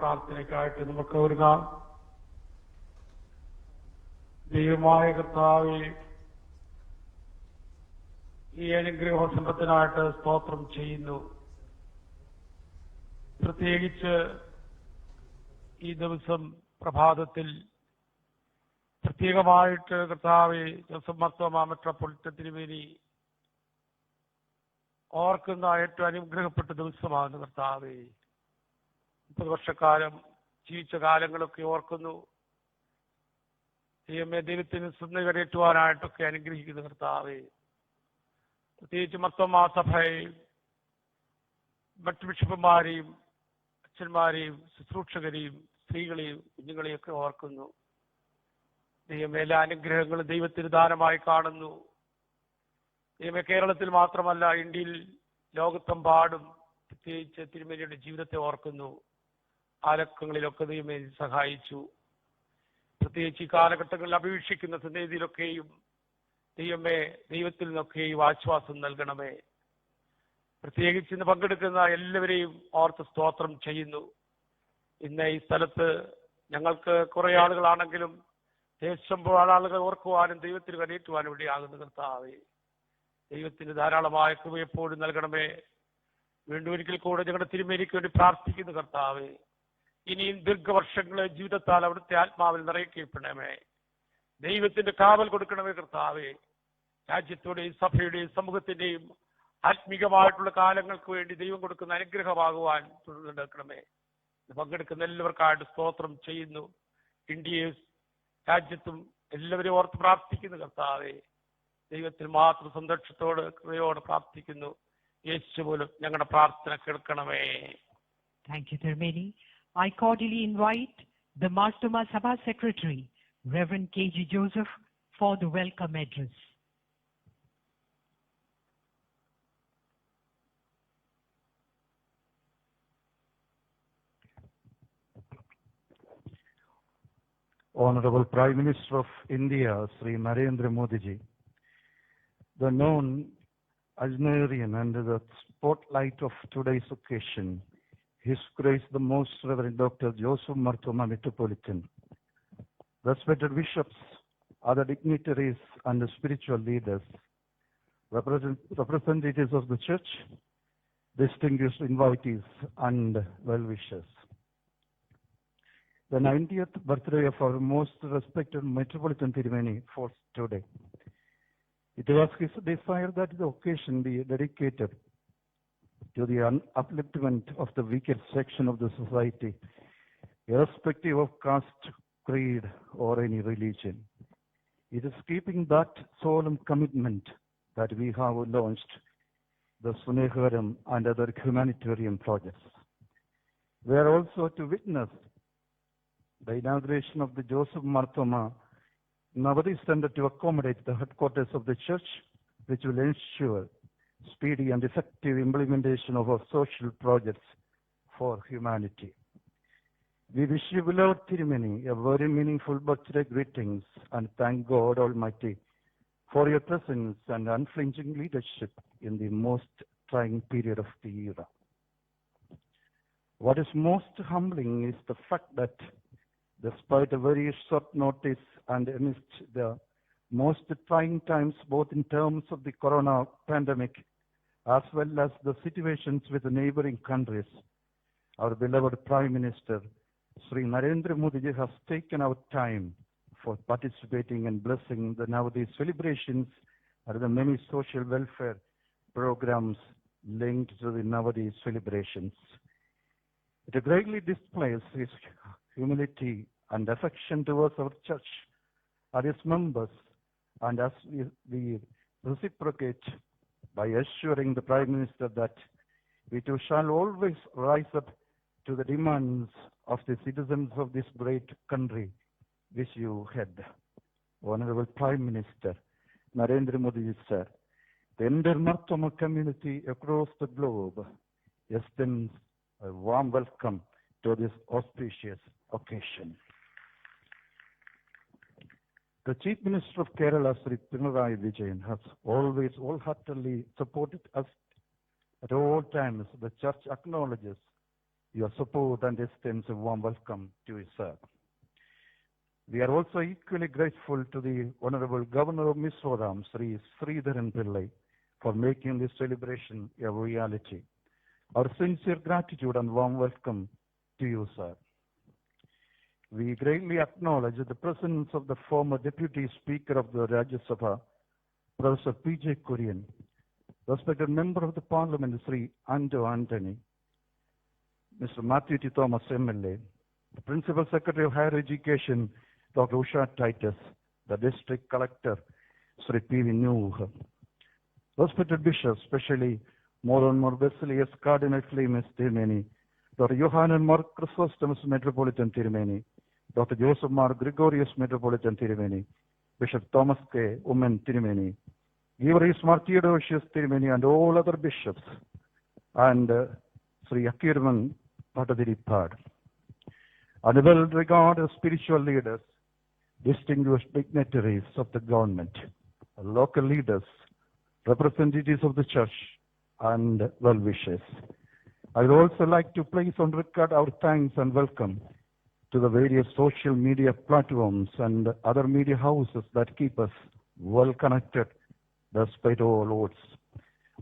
പ്രാർത്ഥനയ്ക്കായിട്ട് നമുക്ക് ഒരുങ്ങാം. ദൈവമായ കർത്താവേ, ഈ അനുഗ്രഹസമ്പത്തിനായിട്ട് സ്തോത്രം ചെയ്യുന്നു. പ്രത്യേകിച്ച് ഈ ദിവസം പ്രഭാതത്തിൽ പ്രത്യേകമായിട്ട് കർത്താവെ ജോസഫ് മാർത്തോമാ മെട്രോപൊളിറ്റൻ തിരുമേനി ഓർക്കുന്ന ഏറ്റവും അനുഗ്രഹപ്പെട്ട ദിവസമാണ് കർത്താവെ. 30 വർഷക്കാലം ജീവിച്ച കാലങ്ങളൊക്കെ ഓർക്കുന്നു. ദൈവത്തിന് സ്വന്തം കരയേറ്റുവാനായിട്ടൊക്കെ അനുഗ്രഹിക്കുന്ന കർത്താവെ, പ്രത്യേകിച്ച് മാർത്തോമാ സഭയെയും മറ്റു ബിഷപ്പുമാരെയും അച്ഛന്മാരെയും ശുശ്രൂഷകരെയും സ്ത്രീകളെയും കുഞ്ഞുങ്ങളെയൊക്കെ ഓർക്കുന്നു. ദൈവം എല്ലാ അനുഗ്രഹങ്ങളും ദൈവത്തിന് ദാനമായി കാണുന്നു. ദൈവമേ, കേരളത്തിൽ മാത്രമല്ല ഇന്ത്യയിൽ ലോകത്തെമ്പാടും പ്രത്യേകിച്ച് തിരുമേനിയുടെ ജീവിതത്തെ ഓർക്കുന്നു. ആലക്കങ്ങളിലൊക്കെ ദൈവമേ സഹായിച്ചു. പ്രത്യേകിച്ച് ഈ കാലഘട്ടങ്ങളിൽ അപേക്ഷിക്കുന്ന സന്നിധിയിലൊക്കെയും ദൈവമേ ദൈവത്തിൽ നിന്നൊക്കെയും ആശ്വാസം നൽകണമേ. പ്രത്യേകിച്ച് ഇന്ന് പങ്കെടുക്കുന്ന എല്ലാവരെയും ഓർത്ത് സ്തോത്രം ചെയ്യുന്നു. ഇന്ന് ഈ സ്ഥലത്ത് ഞങ്ങൾക്ക് കുറെ ആളുകളാണെങ്കിലും ദേശം ആളുകൾ ഓർക്കുവാനും ദൈവത്തിന് കരയേറ്റുവാനും ഇടയാകുന്ന കർത്താവേ, ദൈവത്തിന് ധാരാളമായ കൃപ എപ്പോഴും നൽകണമേ. വീണ്ടും ഒരിക്കൽ കൂടെ ഞങ്ങളുടെ തിരുമേനിക്ക് വേണ്ടി പ്രാർത്ഥിക്കുന്ന കർത്താവേ, ഇനിയും ദീർഘവർഷങ്ങളെ ജീവിതത്താൽ അവിടുത്തെ ആത്മാവിൽ നിറയ്ക്കപ്പെടണമേ. ദൈവത്തിന്റെ കാവൽ കൊടുക്കണമേ കർത്താവേ. രാജ്യത്തോടെയും സഭയുടെയും സമൂഹത്തിന്റെയും ആത്മീകമായിട്ടുള്ള കാലങ്ങൾക്ക് വേണ്ടി ദൈവം കൊടുക്കുന്ന അനുഗ്രഹമാകുവാൻ തുടർന്നെടുക്കണമേ. പങ്കെടുക്കുന്ന എല്ലാവർക്കായിട്ട് സ്തോത്രം ചെയ്യുന്നു. ഇന്ത്യയും രാജ്യത്തും എല്ലാവരെയും ഓർത്ത് പ്രാർത്ഥിക്കുന്നു കർത്താവേ. ദൈവത്തിൽ മാത്രം സന്തോഷത്തോട് കൃപയോട് പ്രാർത്ഥിക്കുന്നു. യേശു മൂലം ഞങ്ങളുടെ പ്രാർത്ഥന കേൾക്കണമേ. Thank you, Tirumeni. I cordially invite the Martoma Sabha Secretary, Reverend K.G. Joseph, for the welcome address. Honorable Prime Minister of India, Sri Narendra Modi ji, the known Ajnerian under the spotlight of today's occasion, His Grace the Most Reverend Dr. Joseph Marthoma Metropolitan, respected bishops, other dignitaries and spiritual leaders, representatives of the church, distinguished invitees and well-wishers. The 90th birthday of our most respected Metropolitan Tirumeni falls today. It was his desire that the occasion be dedicated to the upliftment of the weakest section of the society, irrespective of caste, creed, or any religion. It is keeping that solemn commitment that we have launched the Sneharam and other humanitarian projects. We are also to witness the inauguration of the Joseph Marthoma Navadi Center to accommodate the headquarters of the church, which will ensure speedy and effective implementation of our social projects for humanity. We wish you, beloved Tirumeni, a very meaningful birthday greetings and thank God Almighty for your presence and unflinching leadership in the most trying period of the era. What is most humbling is the fact that despite a very short notice and amidst the most trying times, both in terms of the corona pandemic as well as the situations with the neighboring countries, our beloved Prime Minister, Sri Narendra Modi ji, has taken out time for participating and blessing the Navadi celebrations and the many social welfare programs linked to the Navadi celebrations. It greatly displays his humility and affection towards our church and its members, and as we reciprocate by assuring the Prime Minister that we too shall always rise up to the demands of the citizens of this great country which you head. Honorable Prime Minister Narendra Modi sir, the entire Marthoma community across the globe extends a warm welcome to this auspicious occasion. The Chief Minister of Kerala, Sri Pinarayi Vijayan, has always wholeheartedly supported us at all times. The Church acknowledges your support and extensive warm welcome to you, sir. We are also equally grateful to the Honorable Governor of Mizoram, Sri Sridharan Pillai, for making this celebration a reality. Our sincere gratitude and warm welcome to you, sir. We greatly acknowledge the presence of the former Deputy Speaker of the Rajya Sabha, Professor P.J. Kurian, respected Member of the Parliament, Sri Anto Anthony, Mr. Matthew T. Thomas, MLA, the Principal Secretary of Higher Education, Dr. Usha Titus, the District Collector, Sri P.V. Nuh, respected bishops, especially Moron Mor Basilius Cardinal Clemens Tirumeni, Dr. Johannan Mar Chrysostomus Metropolitan Tirumeni, Dr. Joseph Mar Gregorius Metropolitan Tirumeni, Bishop Thomas K. Umen Tirumeni, Givaris Mar Theodosius Tirumeni, and all other bishops, and Sri Akirman Patadiripad, and well-regarded spiritual leaders, distinguished dignitaries of the government, local leaders, representatives of the church, and well-wishers. I would also like to place on record our thanks and welcome to the various social media platforms and other media houses that keep us well connected despite all odds.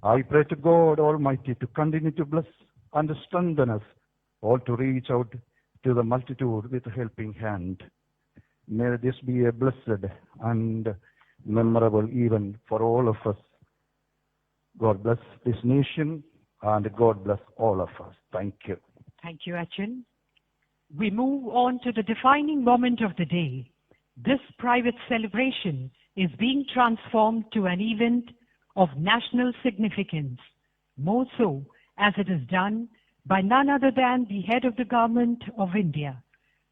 I pray to God Almighty to continue to bless and strengthen us all to reach out to the multitude with a helping hand. May this be a blessed and memorable event for all of us. God bless this nation and God bless all of us. Thank you. Thank you, Achin. We move on to the defining moment of the day. This private celebration is being transformed to an event of national significance, more so as it is done by none other than the head of the government of India.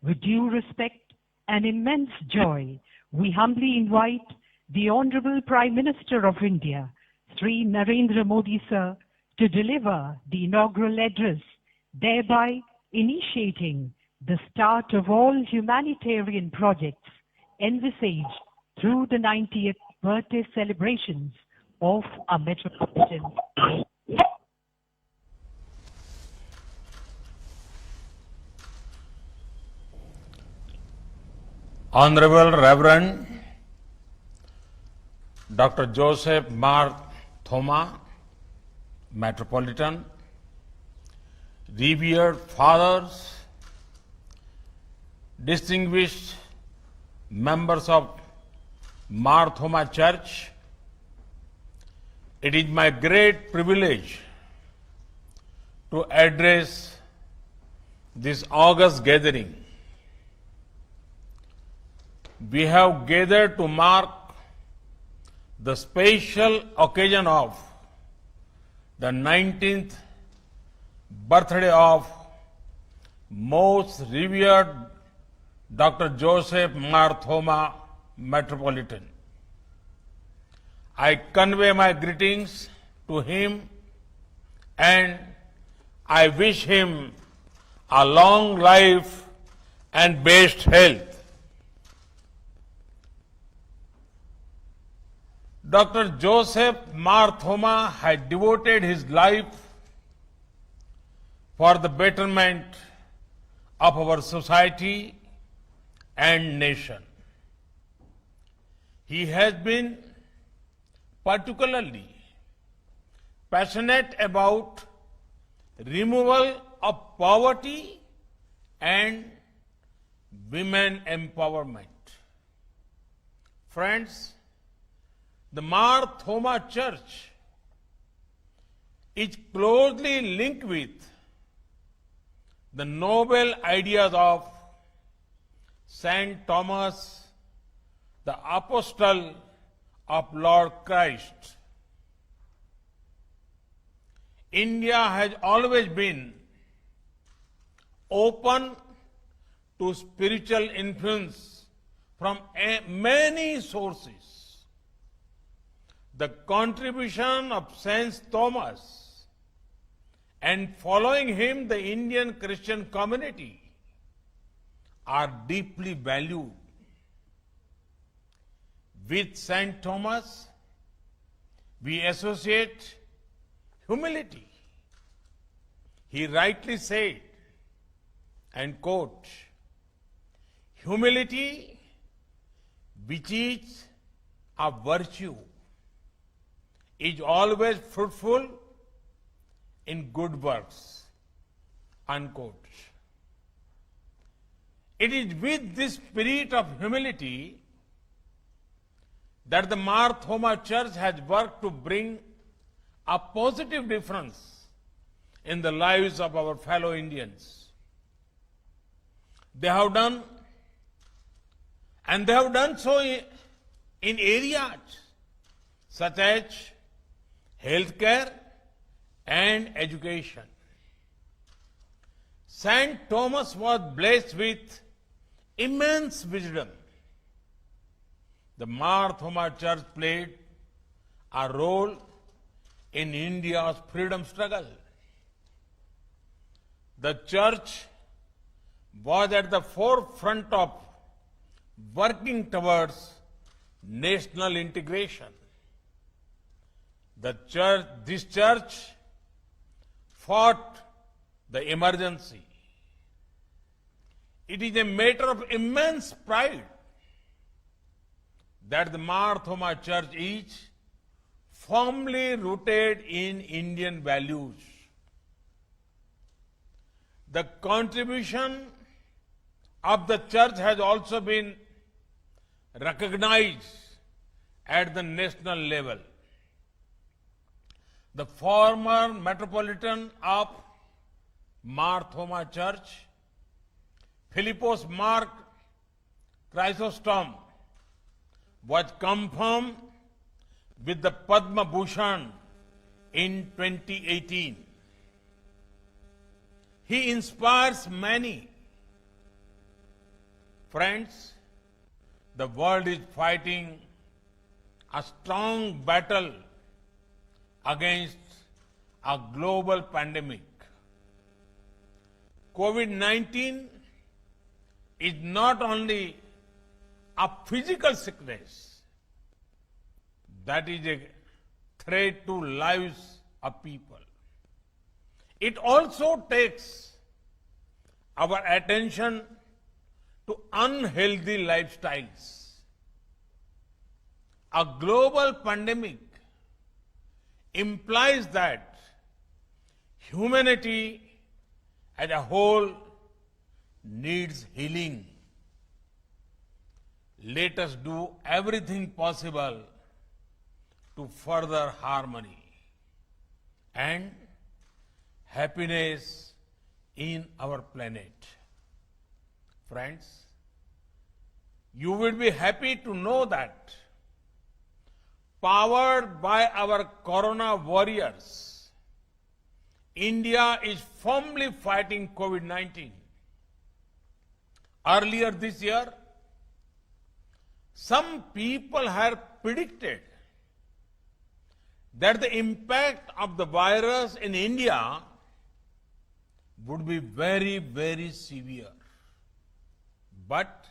With due respect and immense joy, we humbly invite the Honorable Prime Minister of India, Sri Narendra Modi sir, to deliver the inaugural address, thereby initiating the start of all humanitarian projects envisaged through the 90th birthday celebrations of our metropolitan. Honorable Reverend Dr. Joseph Mar Thoma, Metropolitan, revered fathers, distinguished members of Mar Thoma Church, it is my great privilege to address this august gathering. We have gathered to mark the special occasion of the 19th birthday of most revered Dr. Joseph Mar Thoma, Metropolitan. I convey my greetings to him and I wish him a long life and best health. Dr. Joseph Mar Thoma had devoted his life for the betterment of our society and nation. He has been particularly passionate about removal of poverty and women empowerment. Friends, the Mar Thoma Church is closely linked with the noble ideas of Saint Thomas, the Apostle of Lord Christ. India has always been open to spiritual influence from many sources. The contribution of Saint Thomas and following him the Indian Christian community are deeply valued. With Saint Thomas, we associate humility. He rightly said, And quote, humility, which is a virtue, is always fruitful in good works, unquote. It is with this spirit of humility that the Mar Thoma Church has worked to bring a positive difference in the lives of our fellow Indians. They have done so in areas such as healthcare and education. Saint Thomas was blessed with immense wisdom. The Mar Thoma Church played a role in India's freedom struggle. The church was at the forefront of working towards national integration. This church fought the emergency. It is a matter of immense pride that the Mar Thoma Church is firmly rooted in Indian values. The contribution of the church has also been recognized at the national level. The former Metropolitan of Mar Thoma Church, Philippos Mark Chrysostom, was confirmed with the Padma Bhushan in 2018. He inspires many. Friends, the world is fighting a strong battle against a global pandemic. COVID-19 is not only a physical sickness that is a threat to lives of people. It also takes our attention to unhealthy lifestyles. A global pandemic implies that humanity as a whole needs healing. Let us do everything possible to further harmony and happiness in our planet. Friends, you will be happy to know that, powered by our Corona warriors, India is firmly fighting COVID-19. Earlier this year, some people had predicted that the impact of the virus in India would be very, very severe. But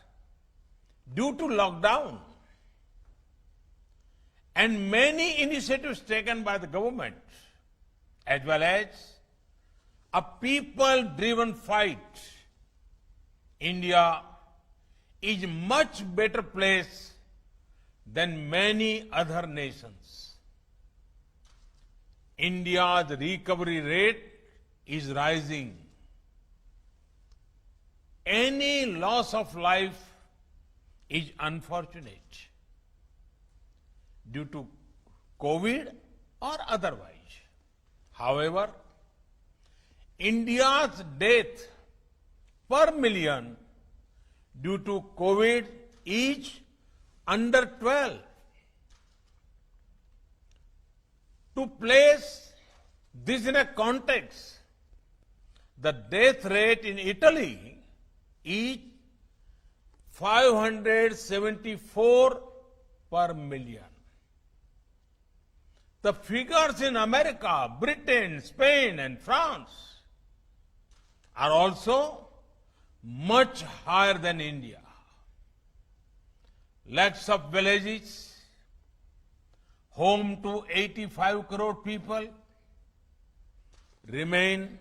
due to lockdown and many initiatives taken by the government, as well as a people-driven fight, India is a much better place than many other nations. India's recovery rate is rising. Any loss of life is unfortunate due to COVID or otherwise. However, India's death per million due to COVID is under 12. To place this in a context, the death rate in Italy is 574 per million. The figures in America, Britain, Spain, and France are also much higher than India. Lakhs of villages, home to 85 crore people, remain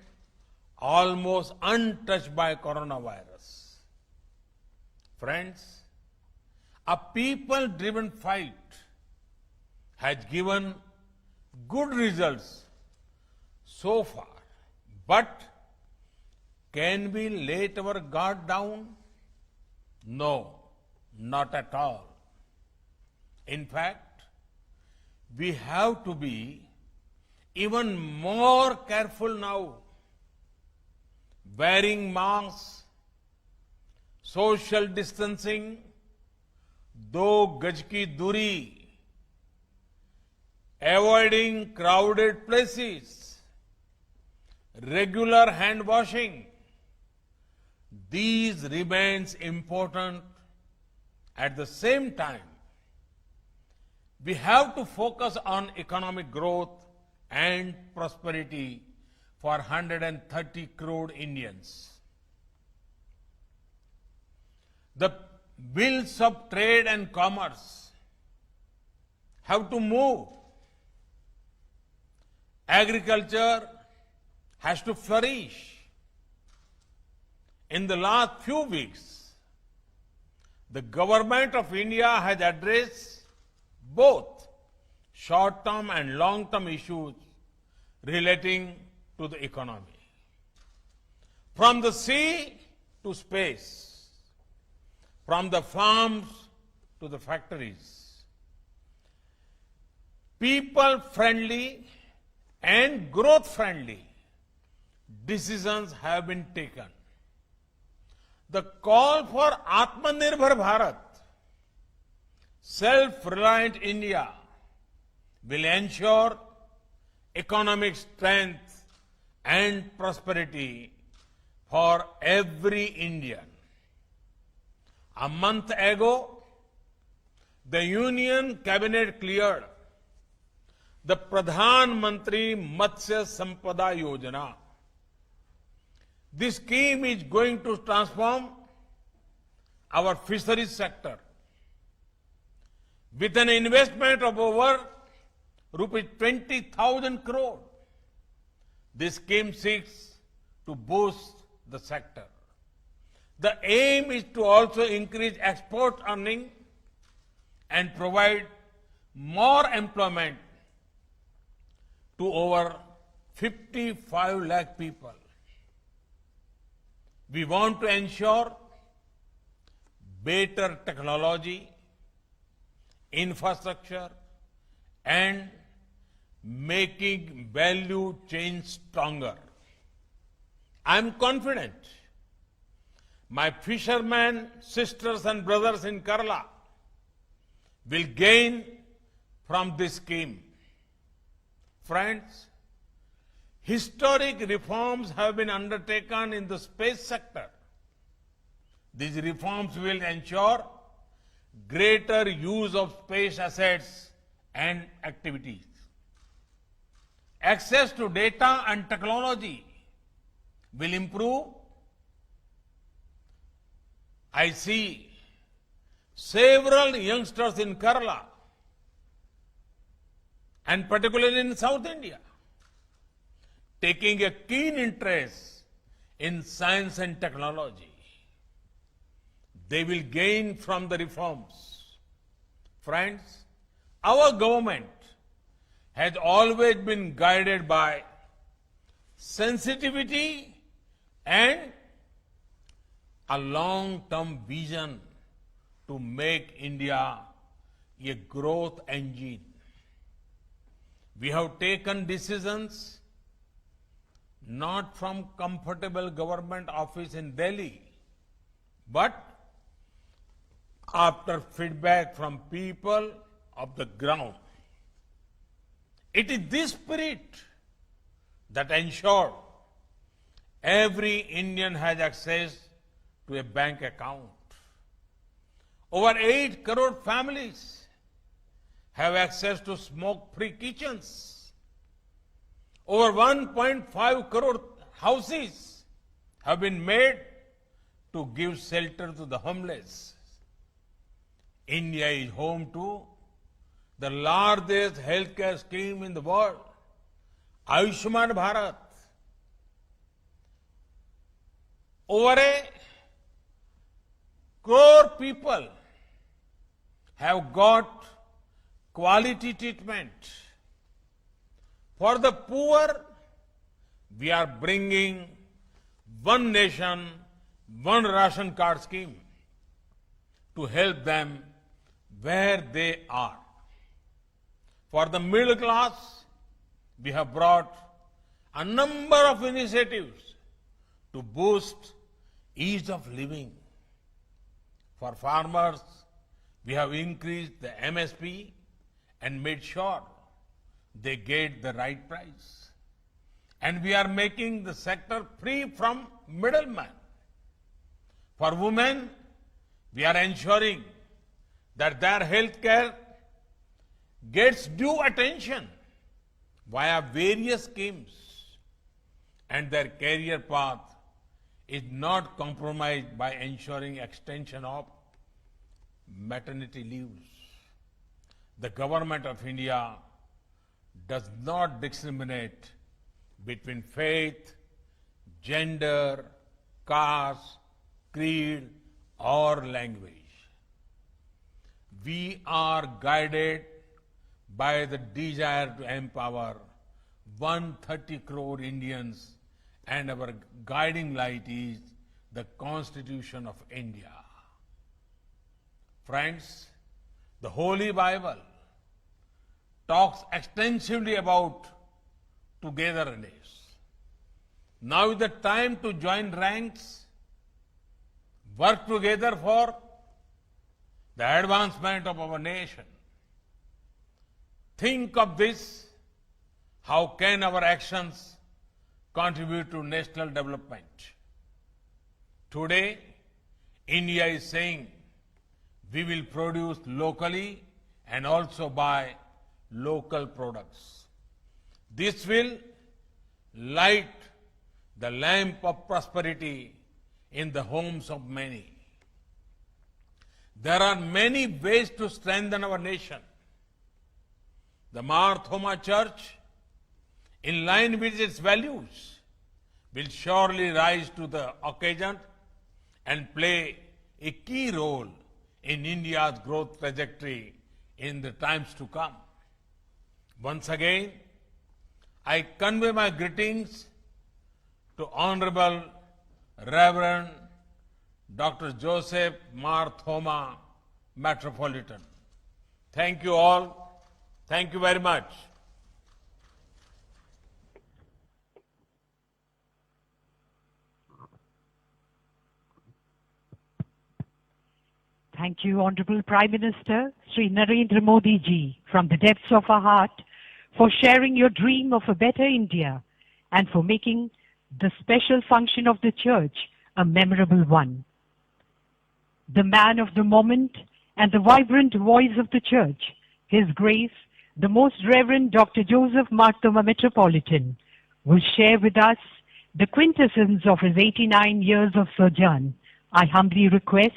almost untouched by coronavirus. Friends, a people-driven fight has given good results so far. But can we let our guard down? No, not at all. In fact, we have to be even more careful now. Wearing masks, social distancing, 2 गज की दूरी, avoiding crowded places, regular hand washing, these remains important. At the same time, we have to focus on economic growth and prosperity for 130 crore Indians. The wheels of trade and commerce have to move. Agriculture has to flourish. In the last few weeks, the government of India has addressed both short-term and long-term issues relating to the economy. From the sea to space, from the farms to the factories, people-friendly and growth-friendly decisions have been taken. The call for Atmanirbhar Bharat, self-reliant India, will ensure economic strength and prosperity for every Indian. A month ago, the Union Cabinet cleared the Pradhan Mantri Matsya Sampada Yojana. This scheme is going to transform our fisheries sector. With an investment of over rupees 20,000 crore, this scheme seeks to boost the sector. The aim is to also increase export earning and provide more employment to over 55 lakh people. We want to ensure better technology, infrastructure, and making value chain stronger. I am confident my fishermen, sisters and brothers in Kerala will gain from this scheme. Friends, historic reforms have been undertaken in the space sector. These reforms will ensure greater use of space assets and activities. Access to data and technology will improve. I see several youngsters in Kerala and particularly in South India taking a keen interest in science and technology. They will gain from the reforms. Friends, our government has always been guided by sensitivity and a long-term vision to make India a growth engine. We have taken decisions not from comfortable government office in Delhi, but after feedback from people of the ground. It is this spirit that ensures every Indian has access to a bank account. Over 8 crore families have access to smoke-free kitchens. Over 1.5 crore houses have been made to give shelter to the homeless. India is home to the largest healthcare scheme in the world, Ayushman Bharat. Over a crore people have got quality treatment. For the poor, we are bringing one nation, one ration card scheme to help them where they are. For the middle class, we have brought a number of initiatives to boost ease of living. For farmers, we have increased the MSP and made sure they get the right price. And we are making the sector free from middlemen. For women, we are ensuring that their health care gets due attention via various schemes and their career path is not compromised by ensuring extension of maternity leaves. The government of India does not discriminate between faith, gender, caste, creed, or language. We are guided by the desire to empower 130 crore Indians, and our guiding light is the Constitution of India. Friends, the Holy Bible talks extensively about togetherness. Now is the time to join ranks, work together for the advancement of our nation. Think of this. How can our actions contribute to national development? Today, India is saying we will produce locally and also buy local products. This will light the lamp of prosperity in the homes of many. There are many ways to strengthen our nation. The Mar Thoma Church, in line with its values, will surely rise to the occasion and play a key role in India's growth trajectory in the times to come. Once again, I convey my greetings to Honorable Reverend Dr. Joseph Mar Thoma, Metropolitan. Thank you all. Thank you very much. Thank you, Honorable Prime Minister Sri Narendra Modi ji, from the depths of our heart, for sharing your dream of a better India and for making the special function of the Church a memorable one. The man of the moment and the vibrant voice of the Church, His Grace, the Most Reverend Dr. Joseph Mar Thoma, Metropolitan, will share with us the quintessence of his 89 years of sojourn. I humbly request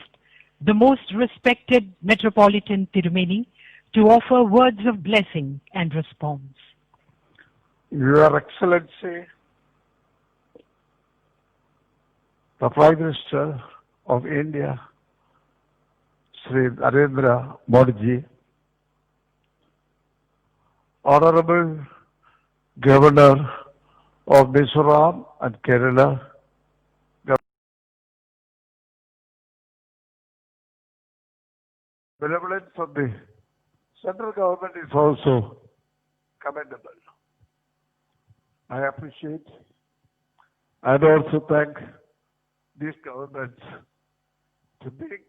the Most Respected Metropolitan Tirumeni to offer words of blessing and response. Your Excellency, the Prime Minister of India, Sri Narendra Modi ji, Honorable Governor of Mizoram and Kerala, benevolence of the central government is also commendable. I appreciate and also thank these governments to being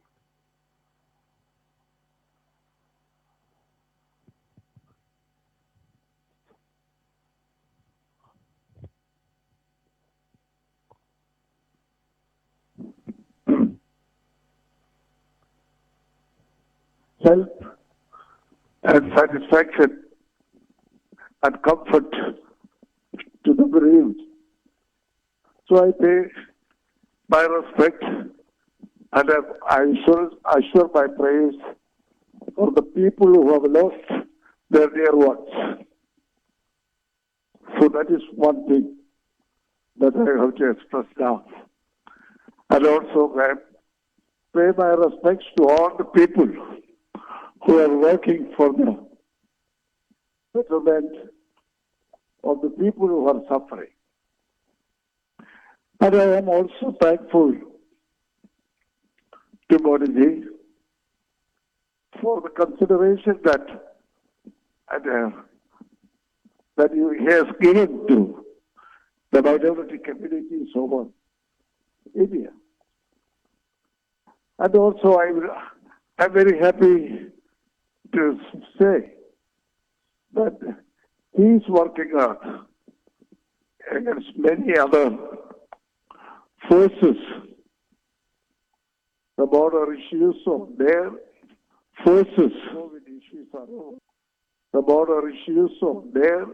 help and satisfaction and comfort to the bereaved. So I pay my respect and I assure my praise for the people who have lost their dear ones. So that is one thing that I have to express now. And also I pay my respects to all the people who are working for the betterment of the people who are suffering. And I am also thankful to Modi ji for the consideration that he has given to the minority communities over India. And also I'm very happy to say that he is working hard against many other forces. The border issues of their forces. COVID issues are over. The border issues of there.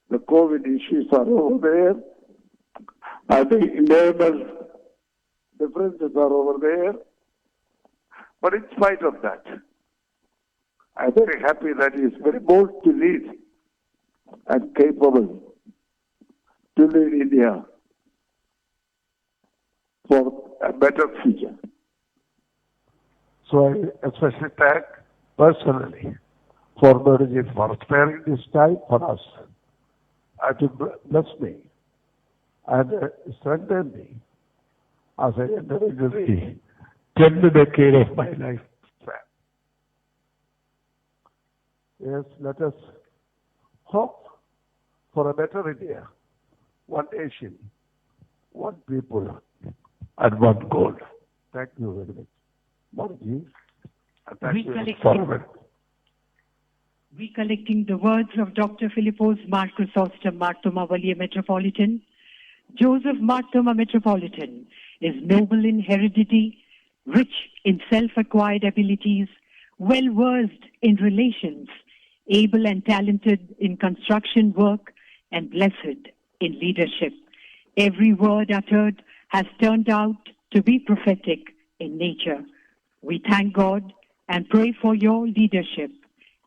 The COVID issues are over there. I think internal differences are over there. But in spite of that, I'm very happy that he is very bold to lead and capable to lead India for a better future. So I especially thank personally for Modi ji for sparing this time for us and to bless me and strengthen me as I enter into the 10th decade of my life. Yes, let us hope for a better India, one nation, one people, and one goal. Thank you very much, Modi ji, and thank you for Recollecting the words of Dr. Philippos Mar Chrysostom Martoma Valia Metropolitan, Joseph Martoma Metropolitan is noble in heredity, rich in self-acquired abilities, well-versed in relations, able and talented in construction work, and blessed in leadership. Every word uttered has turned out to be prophetic in nature. We thank God and pray for your leadership,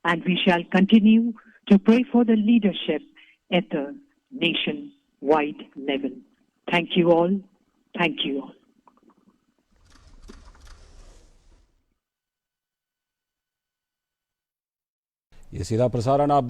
and we shall continue to pray for the leadership at the nation-wide level. Thank you all. Thank you all. ये सीधा प्रसारण आप